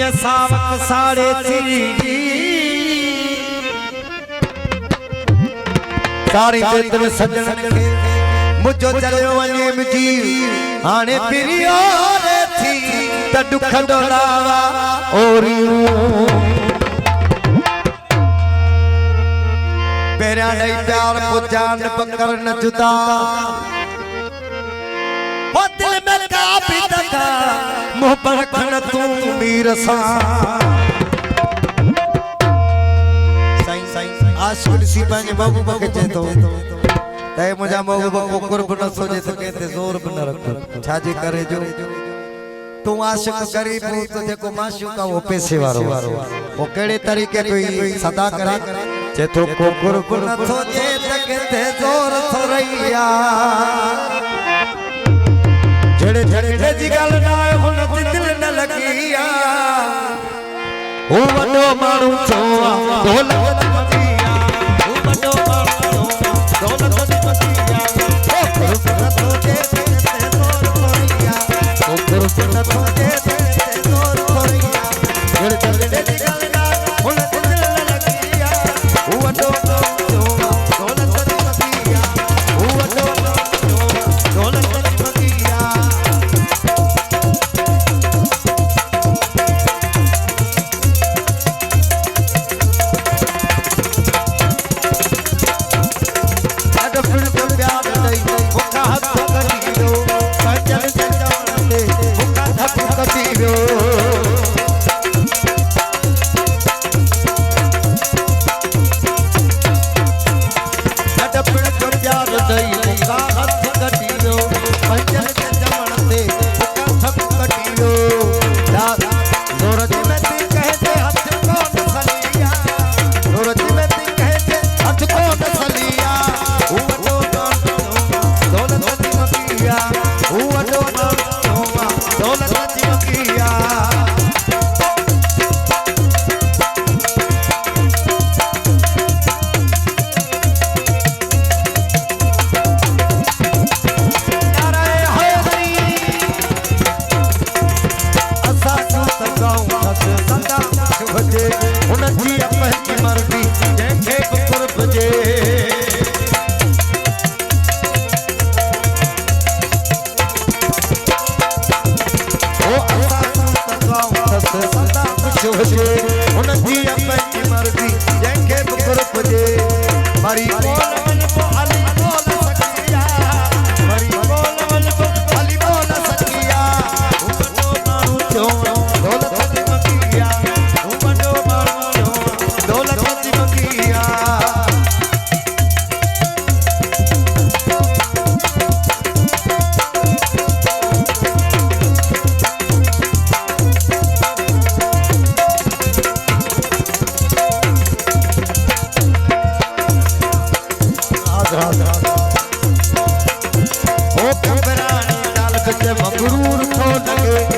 ये सावक साड़े चीरी सारी बेदर सजन के मुझो चलियो वनेम जी हाने पिरियो रे थी त दुख डोलावा ओरियो पेरा नहीं प्यार को जान पकड़ न जुदा वो दिल में काबी तका मुँह पर खन तू मीर सा आज कुर्सी पांच बाबू बके चेतो तय मुझा बाबू बको कुर्ब न सोचे तो कहते जोर बन रख छाजे करे जो तू आशिक गरीब तो देखो माशूका वो पैसे वारो वो केड़े तरीके कोई सदा करे चेतो को कुर्ब न सोचे तो कहते जोर थोरैया झड़े झड़े जी गल ना हुन दिल न लगिया ओ वडो माण्हू छो ढोलक मतिया ओ वडो माण्हू ढोलक मतिया ओ कुर्ब न सोचे तो थोरैया ओ कुर्ब न सोचे तो थोरैया झड़े झड़े जी गल ना हुन दिल न लगिया ओ वडो माण्हू ढोलक मतिया ओ वडो माण्हू ढोलक मतिया ओ कबरानी डाल के मगरूर थो लगे